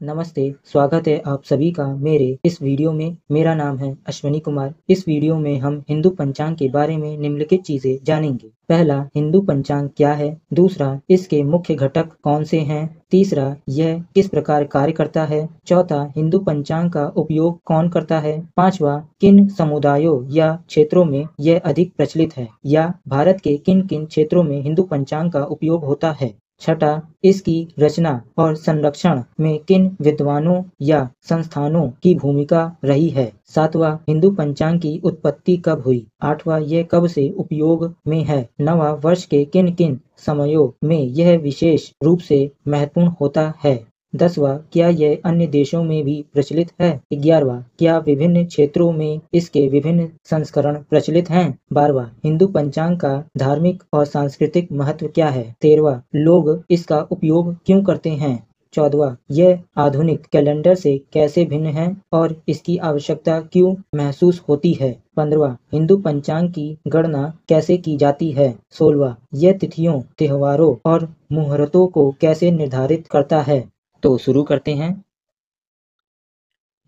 नमस्ते, स्वागत है आप सभी का मेरे इस वीडियो में। मेरा नाम है अश्विनी कुमार। इस वीडियो में हम हिंदू पंचांग के बारे में निम्नलिखित चीजें जानेंगे। पहला, हिंदू पंचांग क्या है। दूसरा, इसके मुख्य घटक कौन से हैं। तीसरा, यह किस प्रकार कार्य करता है। चौथा, हिंदू पंचांग का उपयोग कौन करता है। पांचवा, किन समुदायों या क्षेत्रों में यह अधिक प्रचलित है, या भारत के किन किन क्षेत्रों में हिंदू पंचांग का उपयोग होता है। छठा, इसकी रचना और संरक्षण में किन विद्वानों या संस्थानों की भूमिका रही है। सातवां, हिंदू पंचांग की उत्पत्ति कब हुई। आठवां, यह कब से उपयोग में है। नवां, वर्ष के किन किन समयों में यह विशेष रूप से महत्वपूर्ण होता है। 10वां, क्या यह अन्य देशों में भी प्रचलित है। 11वां, क्या विभिन्न क्षेत्रों में इसके विभिन्न संस्करण प्रचलित हैं। 12वां, हिंदू पंचांग का धार्मिक और सांस्कृतिक महत्व क्या है। 13वां, लोग इसका उपयोग क्यों करते हैं। 14वां, यह आधुनिक कैलेंडर से कैसे भिन्न है और इसकी आवश्यकता क्यों महसूस होती है। 15वां, हिंदू पंचांग की गणना कैसे की जाती है। 16वां, यह तिथियों, त्योहारों और मुहूर्तों को कैसे निर्धारित करता है। तो शुरू करते हैं।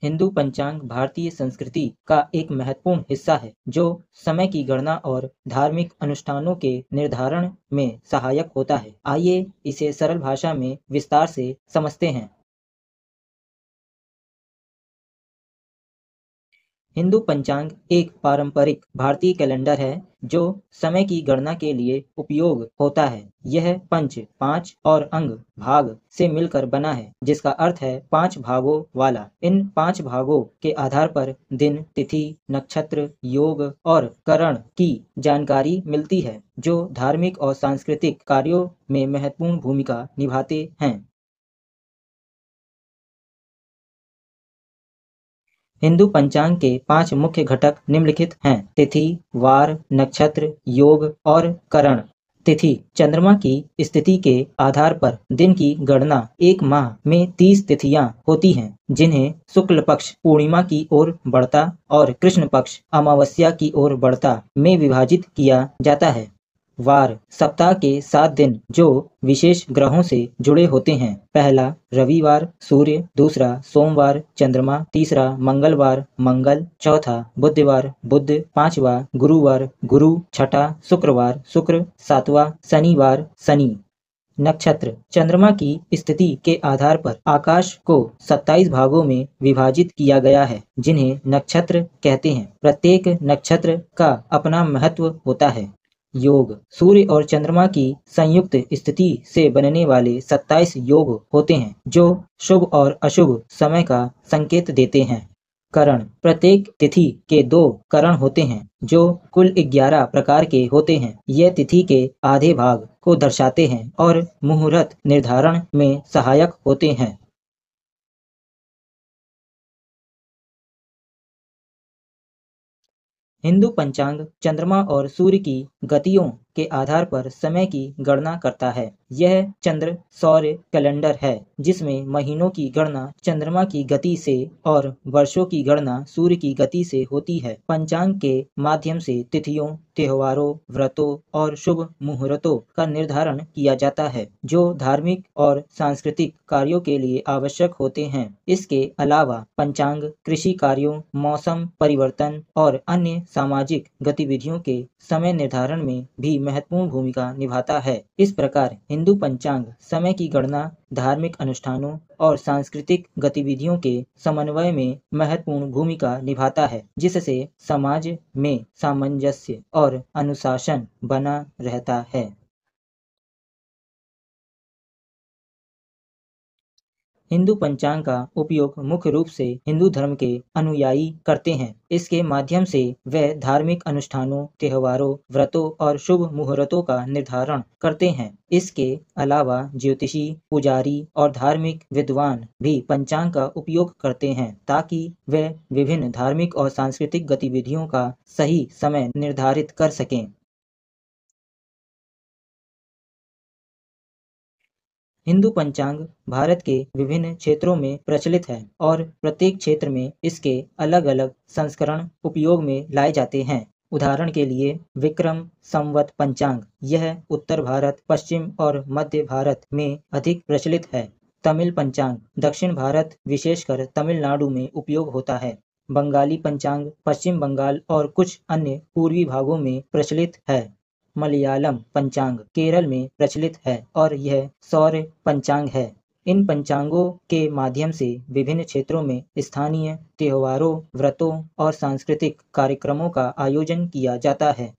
हिंदू पंचांग भारतीय संस्कृति का एक महत्वपूर्ण हिस्सा है, जो समय की गणना और धार्मिक अनुष्ठानों के निर्धारण में सहायक होता है। आइए इसे सरल भाषा में विस्तार से समझते हैं। हिंदू पंचांग एक पारंपरिक भारतीय कैलेंडर है जो समय की गणना के लिए उपयोग होता है। यह पंच, 5 और अंग, भाग से मिलकर बना है, जिसका अर्थ है 5 भागों वाला। इन 5 भागों के आधार पर दिन, तिथि, नक्षत्र, योग और करण की जानकारी मिलती है, जो धार्मिक और सांस्कृतिक कार्यों में महत्वपूर्ण भूमिका निभाते हैं। हिंदू पंचांग के 5 मुख्य घटक निम्नलिखित हैं। तिथि, वार, नक्षत्र, योग और करण। तिथि, चंद्रमा की स्थिति के आधार पर दिन की गणना। एक माह में 30 तिथियां होती हैं, जिन्हें शुक्ल पक्ष पूर्णिमा की ओर बढ़ता और कृष्ण पक्ष अमावस्या की ओर बढ़ता में विभाजित किया जाता है। वार, सप्ताह के 7 दिन जो विशेष ग्रहों से जुड़े होते हैं। पहला रविवार सूर्य, दूसरा सोमवार चंद्रमा, तीसरा मंगलवार मंगल, चौथा बुधवार बुध, पांचवा गुरुवार गुरु, छठा शुक्रवार शुक्र, सातवां शनिवार शनि। नक्षत्र, चंद्रमा की स्थिति के आधार पर आकाश को 27 भागों में विभाजित किया गया है, जिन्हें नक्षत्र कहते हैं। प्रत्येक नक्षत्र का अपना महत्व होता है। योग, सूर्य और चंद्रमा की संयुक्त स्थिति से बनने वाले 27 योग होते हैं, जो शुभ और अशुभ समय का संकेत देते हैं। करण, प्रत्येक तिथि के 2 करण होते हैं, जो कुल 11 प्रकार के होते हैं। ये तिथि के आधे भाग को दर्शाते हैं और मुहूर्त निर्धारण में सहायक होते हैं। हिंदू पंचांग चंद्रमा और सूर्य की गतियों के आधार पर समय की गणना करता है। यह चंद्र सौर्य कैलेंडर है, जिसमें महीनों की गणना चंद्रमा की गति से और वर्षों की गणना सूर्य की गति से होती है। पंचांग के माध्यम से तिथियों, त्योहारों, व्रतों और शुभ मुहूर्तों का निर्धारण किया जाता है, जो धार्मिक और सांस्कृतिक कार्यों के लिए आवश्यक होते हैं। इसके अलावा पंचांग कृषि कार्यों, मौसम परिवर्तन और अन्य सामाजिक गतिविधियों के समय निर्धारण में भी महत्वपूर्ण भूमिका निभाता है। इस प्रकार हिंदू पंचांग समय की गणना, धार्मिक अनुष्ठानों और सांस्कृतिक गतिविधियों के समन्वय में महत्वपूर्ण भूमिका निभाता है, जिससे समाज में सामंजस्य और अनुशासन बना रहता है। हिंदू पंचांग का उपयोग मुख्य रूप से हिंदू धर्म के अनुयायी करते हैं। इसके माध्यम से वे धार्मिक अनुष्ठानों, त्योहारों, व्रतों और शुभ मुहूर्तों का निर्धारण करते हैं। इसके अलावा ज्योतिषी, पुजारी और धार्मिक विद्वान भी पंचांग का उपयोग करते हैं, ताकि वे विभिन्न धार्मिक और सांस्कृतिक गतिविधियों का सही समय निर्धारित कर सकें। हिंदू पंचांग भारत के विभिन्न क्षेत्रों में प्रचलित है और प्रत्येक क्षेत्र में इसके अलग-अलग संस्करण उपयोग में लाए जाते हैं। उदाहरण के लिए विक्रम संवत पंचांग, यह उत्तर भारत, पश्चिम और मध्य भारत में अधिक प्रचलित है, तमिल पंचांग दक्षिण भारत विशेषकर तमिलनाडु में उपयोग होता है। बंगाली पंचांग पश्चिम बंगाल और कुछ अन्य पूर्वी भागों में प्रचलित है। मलयालम पंचांग केरल में प्रचलित है और यह सौर पंचांग है। इन पंचांगों के माध्यम से विभिन्न क्षेत्रों में स्थानीय त्योहारों, व्रतों और सांस्कृतिक कार्यक्रमों का आयोजन किया जाता है।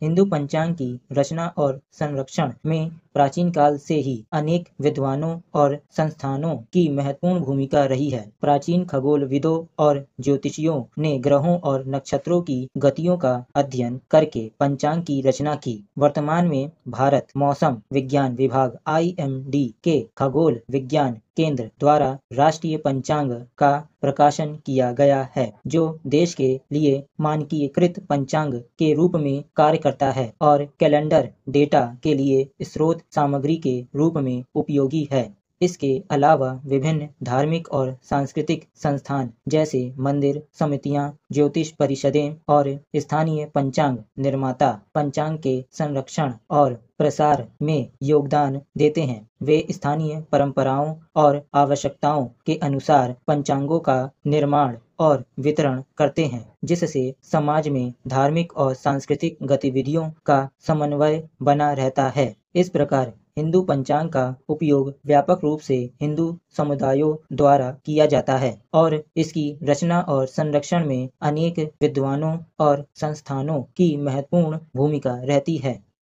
हिंदू पंचांग की रचना और संरक्षण में प्राचीन काल से ही अनेक विद्वानों और संस्थानों की महत्वपूर्ण भूमिका रही है। प्राचीन खगोलविदों और ज्योतिषियों ने ग्रहों और नक्षत्रों की गतियों का अध्ययन करके पंचांग की रचना की। वर्तमान में भारत मौसम विज्ञान विभाग IMD के खगोल विज्ञान केंद्र द्वारा राष्ट्रीय पंचांग का प्रकाशन किया गया है, जो देश के लिए मानकीकृत पंचांग के रूप में कार्य करता है और कैलेंडर डेटा के लिए स्रोत सामग्री के रूप में उपयोगी है। इसके अलावा विभिन्न धार्मिक और सांस्कृतिक संस्थान जैसे मंदिर, समितियां, ज्योतिष परिषदें और स्थानीय पंचांग निर्माता पंचांग के संरक्षण और प्रसार में योगदान देते हैं। वे स्थानीय परंपराओं और आवश्यकताओं के अनुसार पंचांगों का निर्माण और वितरण करते हैं, जिससे समाज में धार्मिक और सांस्कृतिक गतिविधियों का समन्वय बना रहता है। इस प्रकार हिंदू पंचांग का उपयोग व्यापक रूप से हिंदू समुदायों द्वारा किया जाता है और इसकी रचना और संरक्षण में अनेक विद्वानों और संस्थानों की महत्वपूर्ण भूमिका रहती है।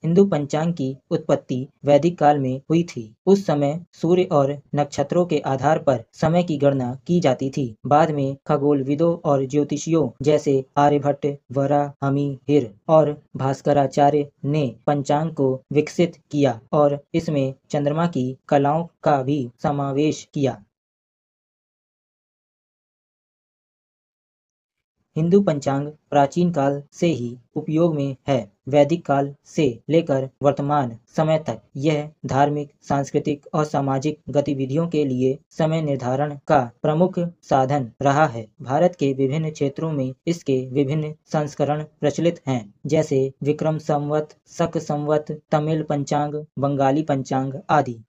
हिंदू पंचांग की उत्पत्ति वैदिक काल में हुई थी। उस समय सूर्य और नक्षत्रों के आधार पर समय की गणना की जाती थी। बाद में खगोलविदों और ज्योतिषियों जैसे आर्यभट्ट, वराहमिहिर और भास्कराचार्य ने पंचांग को विकसित किया और इसमें चंद्रमा की कलाओं का भी समावेश किया। हिंदू पंचांग प्राचीन काल से ही उपयोग में है। वैदिक काल से लेकर वर्तमान समय तक यह धार्मिक, सांस्कृतिक और सामाजिक गतिविधियों के लिए समय निर्धारण का प्रमुख साधन रहा है। भारत के विभिन्न क्षेत्रों में इसके विभिन्न संस्करण प्रचलित हैं, जैसे विक्रम संवत, शक संवत, तमिल पंचांग, बंगाली पंचांग आदि।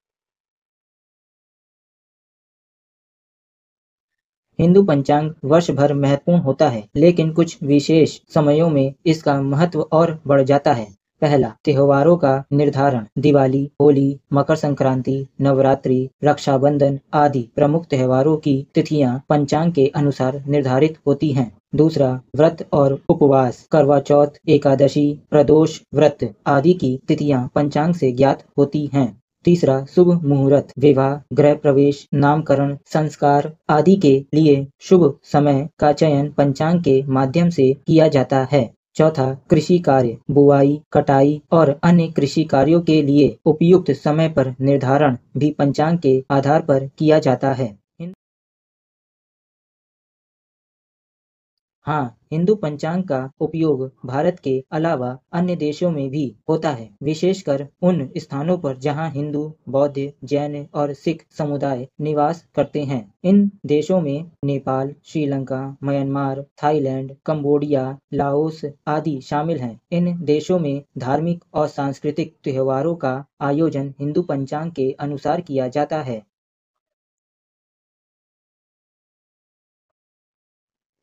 हिंदू पंचांग वर्ष भर महत्वपूर्ण होता है, लेकिन कुछ विशेष समयों में इसका महत्व और बढ़ जाता है। पहला, त्योहारों का निर्धारण। दिवाली, होली, मकर संक्रांति, नवरात्रि, रक्षाबंधन आदि प्रमुख त्योहारों की तिथियां पंचांग के अनुसार निर्धारित होती हैं। दूसरा, व्रत और उपवास। करवा चौथ, एकादशी, प्रदोष व्रत आदि की तिथियां पंचांग से ज्ञात होती हैं। तीसरा, शुभ मुहूर्त। विवाह, गृह प्रवेश, नामकरण, संस्कार आदि के लिए शुभ समय का चयन पंचांग के माध्यम से किया जाता है। चौथा, कृषि कार्य। बुआई, कटाई और अन्य कृषि कार्यों के लिए उपयुक्त समय पर निर्धारण भी पंचांग के आधार पर किया जाता है। हाँ, हिंदू पंचांग का उपयोग भारत के अलावा अन्य देशों में भी होता है, विशेषकर उन स्थानों पर जहाँ हिंदू, बौद्ध, जैन और सिख समुदाय निवास करते हैं। इन देशों में Nepal, Sri Lanka, Myanmar, Thailand, Cambodia, Laos आदि शामिल हैं। इन देशों में धार्मिक और सांस्कृतिक त्योहारों का आयोजन हिंदू पंचांग के अनुसार किया जाता है।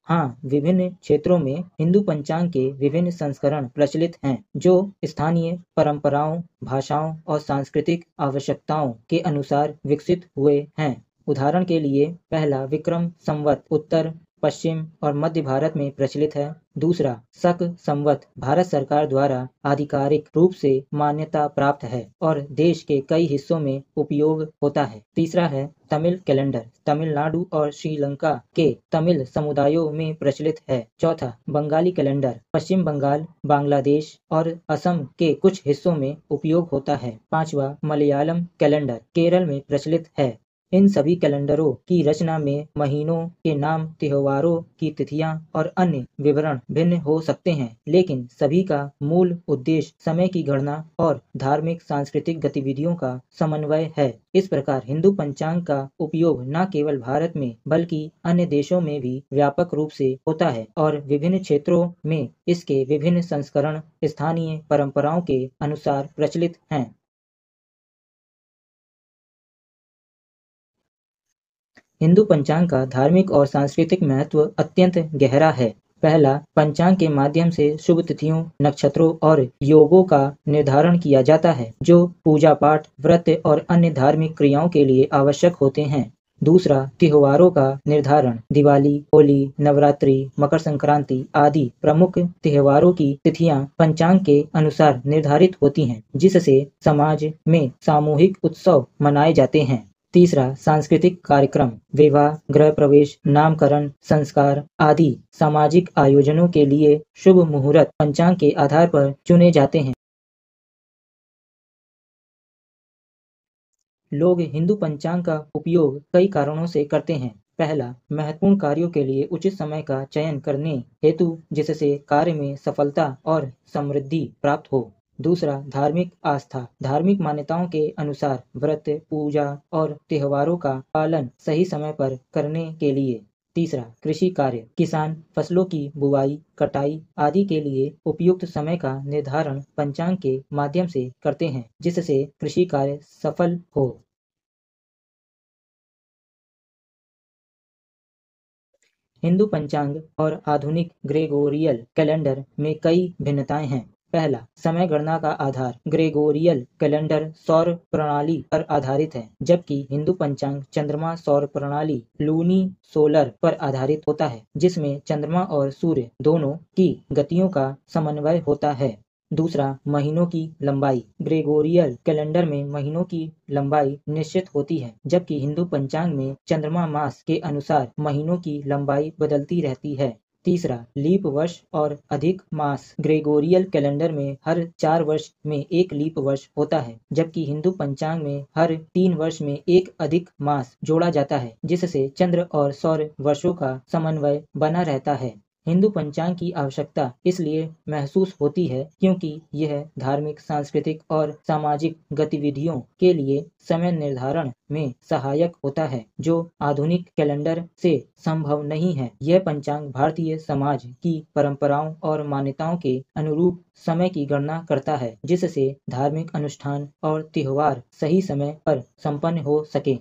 हाँ, विभिन्न क्षेत्रों में हिंदू पंचांग के विभिन्न संस्करण प्रचलित हैं, जो स्थानीय परंपराओं, भाषाओं और सांस्कृतिक आवश्यकताओं के अनुसार विकसित हुए हैं। उदाहरण के लिए, पहला विक्रम संवत उत्तर, पश्चिम और मध्य भारत में प्रचलित है। दूसरा, शक संवत भारत सरकार द्वारा आधिकारिक रूप से मान्यता प्राप्त है और देश के कई हिस्सों में उपयोग होता है। तीसरा है तमिल कैलेंडर, तमिलनाडु और श्रीलंका के तमिल समुदायों में प्रचलित है। चौथा, बंगाली कैलेंडर पश्चिम बंगाल, बांग्लादेश और असम के कुछ हिस्सों में उपयोग होता है। पांचवा, मलयालम कैलेंडर केरल में प्रचलित है। इन सभी कैलेंडरों की रचना में महीनों के नाम, त्योहारों की तिथियां और अन्य विवरण भिन्न हो सकते हैं, लेकिन सभी का मूल उद्देश्य समय की गणना और धार्मिक सांस्कृतिक गतिविधियों का समन्वय है। इस प्रकार हिंदू पंचांग का उपयोग न केवल भारत में बल्कि अन्य देशों में भी व्यापक रूप से होता है और विभिन्न क्षेत्रों में इसके विभिन्न संस्करण स्थानीय परंपराओं के अनुसार प्रचलित हैं। हिंदू पंचांग का धार्मिक और सांस्कृतिक महत्व अत्यंत गहरा है। पहला, पंचांग के माध्यम से शुभ तिथियों, नक्षत्रों और योगों का निर्धारण किया जाता है, जो पूजा पाठ, व्रत और अन्य धार्मिक क्रियाओं के लिए आवश्यक होते हैं। दूसरा, त्योहारों का निर्धारण। दिवाली, होली, नवरात्रि, मकर संक्रांति आदि प्रमुख त्योहारों की तिथियां पंचांग के अनुसार निर्धारित होती हैं, जिससे समाज में सामूहिक उत्सव मनाए जाते हैं। तीसरा, सांस्कृतिक कार्यक्रम। विवाह, गृह प्रवेश, नामकरण, संस्कार आदि सामाजिक आयोजनों के लिए शुभ मुहूर्त पंचांग के आधार पर चुने जाते हैं। लोग हिंदू पंचांग का उपयोग कई कारणों से करते हैं। पहला, महत्वपूर्ण कार्यों के लिए उचित समय का चयन करने हेतु, जिससे कार्य में सफलता और समृद्धि प्राप्त हो। दूसरा, धार्मिक आस्था। धार्मिक मान्यताओं के अनुसार व्रत, पूजा और त्योहारों का पालन सही समय पर करने के लिए। तीसरा, कृषि कार्य। किसान फसलों की बुवाई, कटाई आदि के लिए उपयुक्त समय का निर्धारण पंचांग के माध्यम से करते हैं, जिससे कृषि कार्य सफल हो। हिंदू पंचांग और आधुनिक ग्रेगोरियल कैलेंडर में कई भिन्नताएं हैं। पहला, समय गणना का आधार। ग्रेगोरियल कैलेंडर सौर प्रणाली पर आधारित है, जबकि हिंदू पंचांग चंद्रमा सौर प्रणाली लूनी सोलर पर आधारित होता है, जिसमें चंद्रमा और सूर्य दोनों की गतियों का समन्वय होता है। दूसरा, महीनों की लंबाई। ग्रेगोरियल कैलेंडर में महीनों की लंबाई निश्चित होती है, जबकि हिंदू पंचांग में चंद्रमा मास के अनुसार महीनों की लंबाई बदलती रहती है। तीसरा, लीप वर्ष और अधिक मास। ग्रेगोरियल कैलेंडर में हर 4 वर्ष में एक लीप वर्ष होता है, जबकि हिंदू पंचांग में हर 3 वर्ष में एक अधिक मास जोड़ा जाता है, जिससे चंद्र और सौर वर्षों का समन्वय बना रहता है। हिंदू पंचांग की आवश्यकता इसलिए महसूस होती है क्योंकि यह धार्मिक, सांस्कृतिक और सामाजिक गतिविधियों के लिए समय निर्धारण में सहायक होता है, जो आधुनिक कैलेंडर से संभव नहीं है। यह पंचांग भारतीय समाज की परंपराओं और मान्यताओं के अनुरूप समय की गणना करता है, जिससे धार्मिक अनुष्ठान और त्योहार सही समय पर संपन्न हो सके।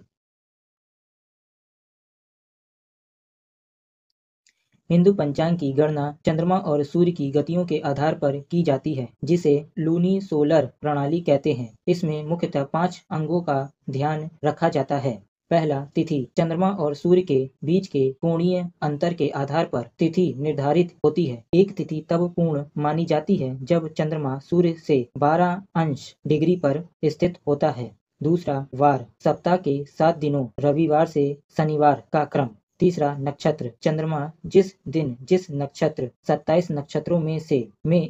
हिंदू पंचांग की गणना चंद्रमा और सूर्य की गतियों के आधार पर की जाती है, जिसे लूनी सोलर प्रणाली कहते हैं। इसमें मुख्यतः 5 अंगों का ध्यान रखा जाता है। पहला, तिथि। चंद्रमा और सूर्य के बीच के कोणीय अंतर के आधार पर तिथि निर्धारित होती है। एक तिथि तब पूर्ण मानी जाती है जब चंद्रमा सूर्य से 12° पर स्थित होता है। दूसरा, वार। सप्ताह के 7 दिनों रविवार से शनिवार का क्रम। तीसरा, नक्षत्र। चंद्रमा जिस दिन जिस नक्षत्र 27 नक्षत्रों में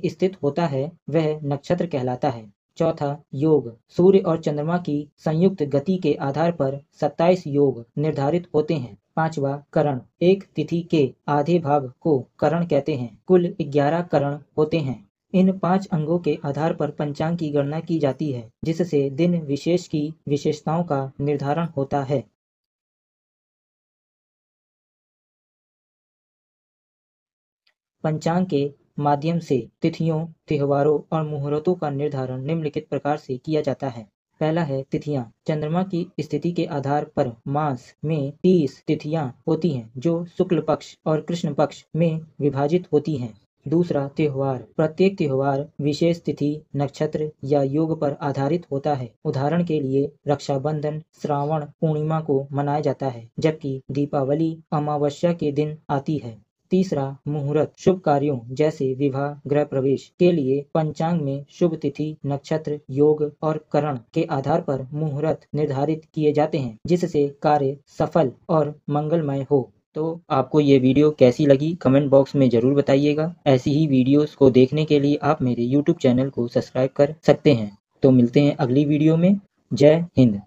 स्थित होता है, वह नक्षत्र कहलाता है। चौथा, योग। सूर्य और चंद्रमा की संयुक्त गति के आधार पर 27 योग निर्धारित होते हैं। पांचवा, करण। एक तिथि के आधे भाग को करण कहते हैं। कुल 11 करण होते हैं। इन 5 अंगों के आधार पर पंचांग की गणना की जाती है, जिससे दिन विशेष की विशेषताओं का निर्धारण होता है। पंचांग के माध्यम से तिथियों, त्योहारों और मुहूर्तों का निर्धारण निम्नलिखित प्रकार से किया जाता है। पहला है तिथियां। चंद्रमा की स्थिति के आधार पर मास में 30 तिथियां होती हैं, जो शुक्ल पक्ष और कृष्ण पक्ष में विभाजित होती हैं। दूसरा, त्योहार। प्रत्येक त्योहार विशेष तिथि, नक्षत्र या योग पर आधारित होता है। उदाहरण के लिए रक्षाबंधन श्रावण पूर्णिमा को मनाया जाता है, जबकि दीपावली अमावस्या के दिन आती है। तीसरा, मुहूर्त। शुभ कार्यों जैसे विवाह, गृह प्रवेश के लिए पंचांग में शुभ तिथि, नक्षत्र, योग और करण के आधार पर मुहूर्त निर्धारित किए जाते हैं, जिससे कार्य सफल और मंगलमय हो। तो आपको ये वीडियो कैसी लगी कमेंट बॉक्स में ज़रूर बताइएगा। ऐसी ही वीडियोस को देखने के लिए आप मेरे YouTube चैनल को सब्सक्राइब कर सकते हैं। तो मिलते हैं अगली वीडियो में। जय हिंद।